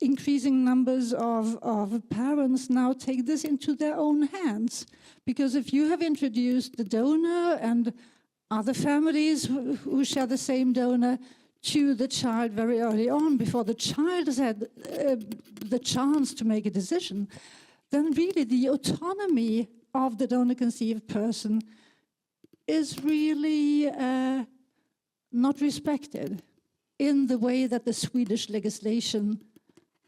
increasing numbers of parents now take this into their own hands. Because if you have introduced the donor and other families who share the same donor to the child very early on, before the child has had the chance to make a decision, then really the autonomy of the donor-conceived person is really not respected in the way that the Swedish legislation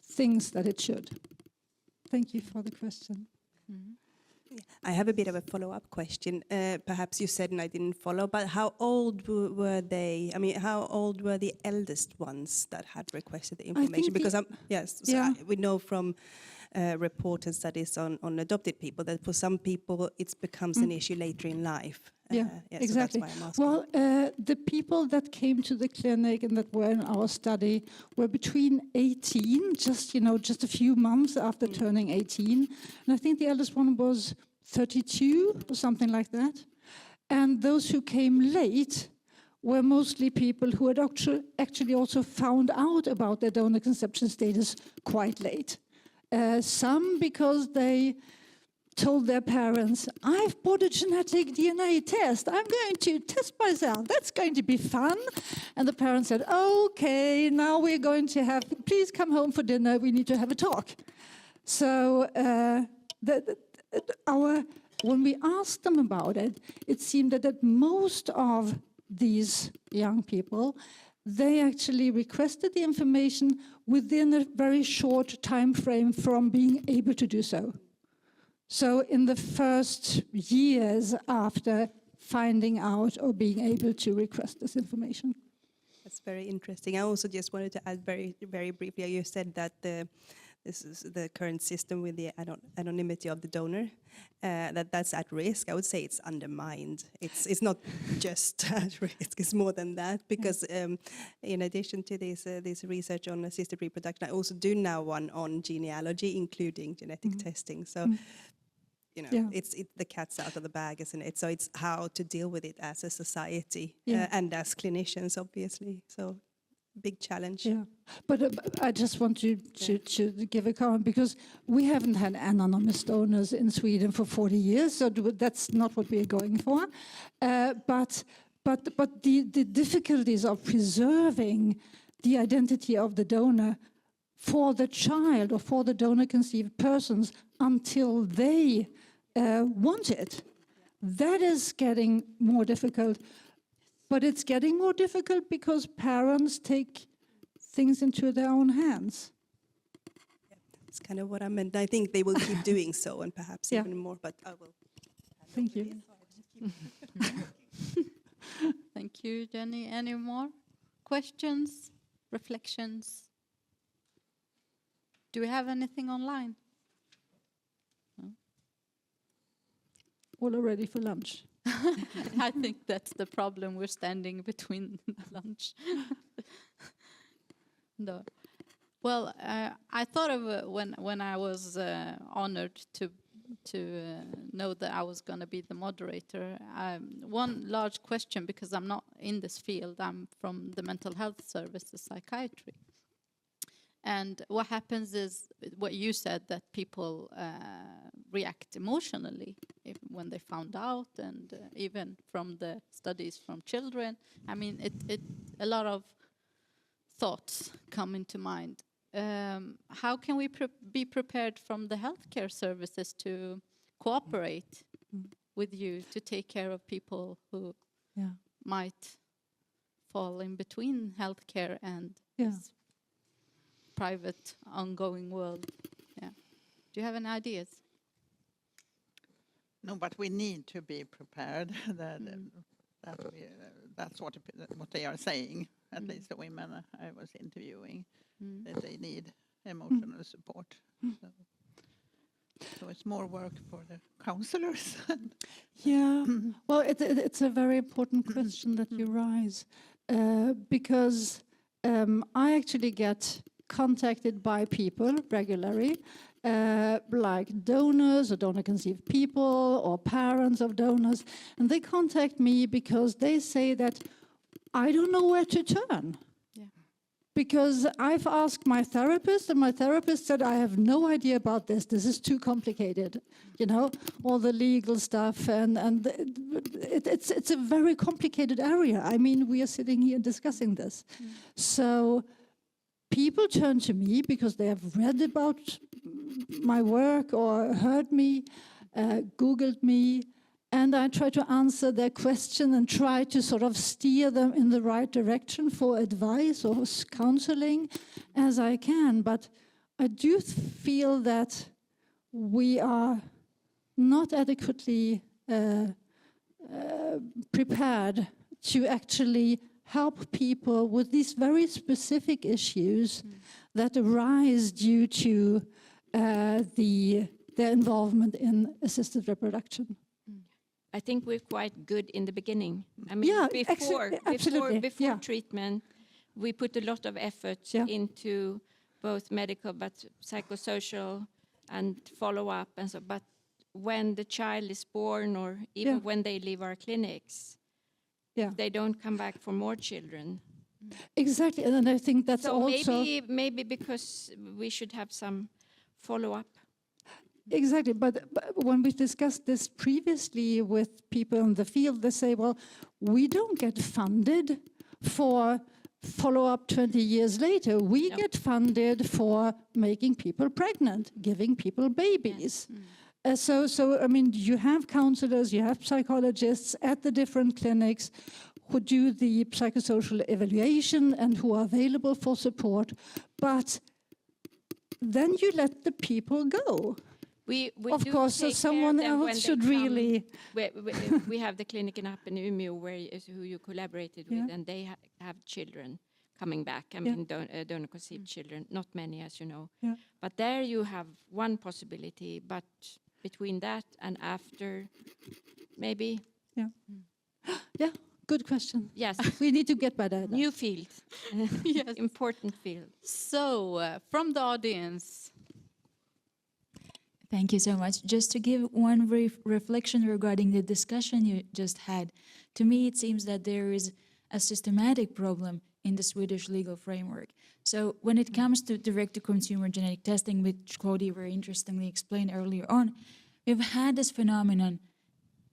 thinks that it should. Thank you for the question. Mm-hmm. I have a bit of a follow-up question. Perhaps you said and I didn't follow, but how old were they? I mean, how old were the eldest ones that had requested the information? Because we know from reported studies on adopted people that for some people it becomes an issue later in life. Exactly. So that's why I'm asking. Well, the people that came to the clinic and that were in our study were between 18, just a few months after turning 18. And I think the eldest one was 32 or something like that. And those who came late were mostly people who had actually also found out about their donor conception status quite late. Some because they told their parents, I've bought a genetic DNA test. I'm going to test myself. That's going to be fun. And the parents said, okay, now we're going to please come home for dinner. We need to have a talk. So when we asked them about it, it seemed that most of these young people, they actually requested the information within a very short time frame from being able to do so. So in the first years after finding out or being able to request this information. That's very interesting. I also just wanted to add very, very briefly, you said that this is the current system with the anonymity of the donor, that's at risk. I would say it's undermined. It's not just at risk, it's more than that, because in addition to this research on assisted reproduction, I also do now one on genealogy, including genetic testing. So, it's the cat's out of the bag, isn't it? So it's how to deal with it as a society and as clinicians, obviously. So big challenge. Yeah, but I just want to give a comment, because we haven't had anonymous donors in Sweden for 40 years, so that's not what we're going for. But the difficulties of preserving the identity of the donor for the child or for the donor-conceived persons until they want it, That is getting more difficult. But it's getting more difficult because parents take things into their own hands. That's kind of what I meant. I think they will keep doing so, and perhaps Yeah. even more, but I will. Thank you. Thank you, Jenny. Any more questions, reflections? Do we have anything online? All are ready for lunch. I think that's the problem. We're standing between lunch. No. Well, I thought of when I was honored to know that I was going to be the moderator. One large question, because I'm not in this field. I'm from the mental health service, the psychiatry. And what happens is what you said, that people react emotionally when they found out, and even from the studies from children. I mean, a lot of thoughts come into mind. How can we be prepared from the healthcare services to cooperate with you to take care of people who might fall in between healthcare and this private ongoing world? Yeah. Do you have any ideas? No, but we need to be prepared. That's what they are saying. At least the women I was interviewing, that they need emotional support. So it's more work for the counselors. Yeah, well, it's a very important question that you raise, because I actually get contacted by people regularly, like donors or donor-conceived people or parents of donors, and they contact me because they say that I don't know where to turn. Because I've asked my therapist, and my therapist said, I have no idea about this. This is too complicated, you know, all the legal stuff. And it's a very complicated area. I mean, we are sitting here discussing this. So people turn to me because they have read about my work or heard me, Googled me, and I try to answer their question and try to sort of steer them in the right direction for advice or counseling as I can. But I do feel that we are not adequately prepared to actually help people with these very specific issues that arise due to their involvement in assisted reproduction. I think we're quite good in the beginning. I mean, before treatment, we put a lot of effort into both medical but psychosocial and follow-up and so. But when the child is born, or even when they leave our clinics, they don't come back for more children. Exactly, and I think that's so also maybe because we should have some follow-up. Exactly, but when we discussed this previously with people in the field, they say, well, we don't get funded for follow-up 20 years later. We get funded for making people pregnant, giving people babies. So I mean, you have counselors, you have psychologists at the different clinics who do the psychosocial evaluation and who are available for support, but then you let the people go. We of course, so someone else should really. We have the clinic in Umeå who you collaborated with, and they have children coming back. I mean, donor-conceived children, not many, as you know. But there you have one possibility. But between that and after, maybe. Yeah. Good question. Yes. We need to get better. New field. Yes. Important field. So, from the audience. Thank you so much. Just to give one brief reflection regarding the discussion you just had, to me it seems that there is a systematic problem in the Swedish legal framework. So when it comes to direct-to-consumer genetic testing, which Claudia very interestingly explained earlier on, we've had this phenomenon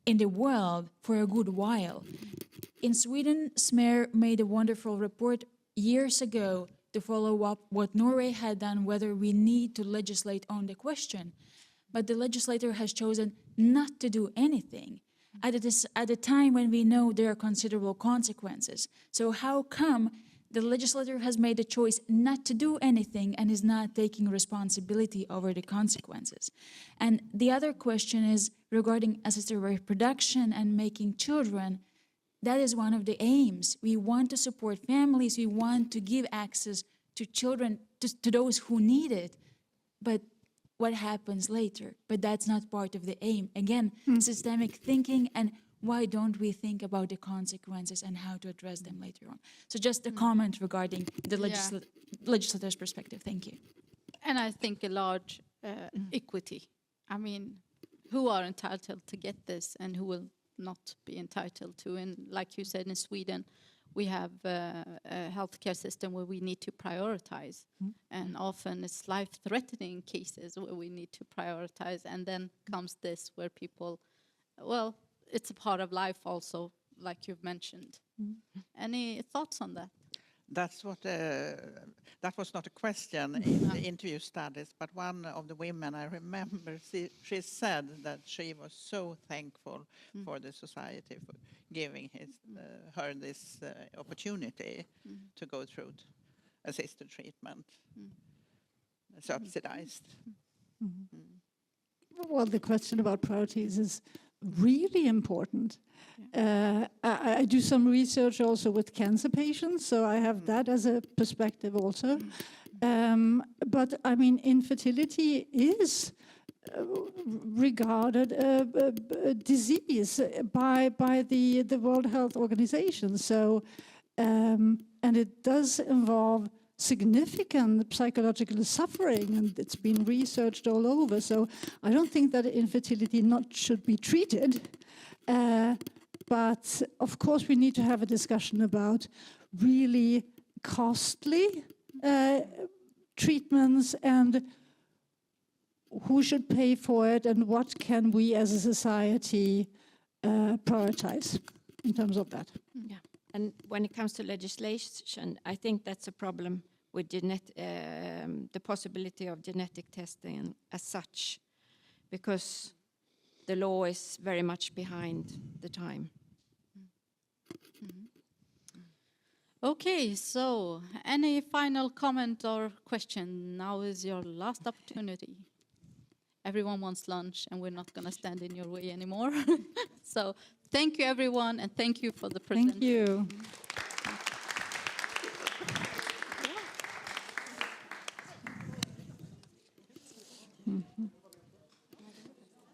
in the world for a good while. In Sweden, SMER made a wonderful report years ago to follow up what Norway had done, whether we need to legislate on the question. But the legislator has chosen not to do anything. at a time when we know there are considerable consequences. So how come the legislator has made a choice not to do anything and is not taking responsibility over the consequences? And the other question is regarding assisted reproduction and making children. That is one of the aims. We want to support families. We want to give access to children, to those who need it. But what happens later? But that's not part of the aim. Again, systemic thinking, and why don't we think about the consequences and how to address them later on? So just a comment regarding the legislator's perspective. Thank you. And I think a large equity. I mean, who are entitled to get this and who will not be entitled to? And like you said, in Sweden, we have a healthcare system where we need to prioritize. And often it's life-threatening cases where we need to prioritize. And then comes this where people, well, it's a part of life also, like you've mentioned. Any thoughts on that? That's what, that was not a question in the interview studies, but one of the women I remember, she said that she was so thankful for the society for giving her this opportunity to go through assisted treatment, subsidized. Well, the question about priorities is really important. I do some research also with cancer patients, so I have that as a perspective also. But I mean, infertility is regarded a disease by the World Health Organization. So, and it does involve significant psychological suffering, and it's been researched all over. So I don't think that infertility should be treated. But of course, we need to have a discussion about really costly treatments and who should pay for it and what can we as a society prioritize in terms of that. Yeah. And when it comes to legislation, I think that's a problem with the possibility of genetic testing as such, because the law is very much behind the time. Okay, so any final comment or question? Now is your last opportunity. Everyone wants lunch and we're not going to stand in your way anymore. So thank you everyone, and thank you for the presentation. Thank you.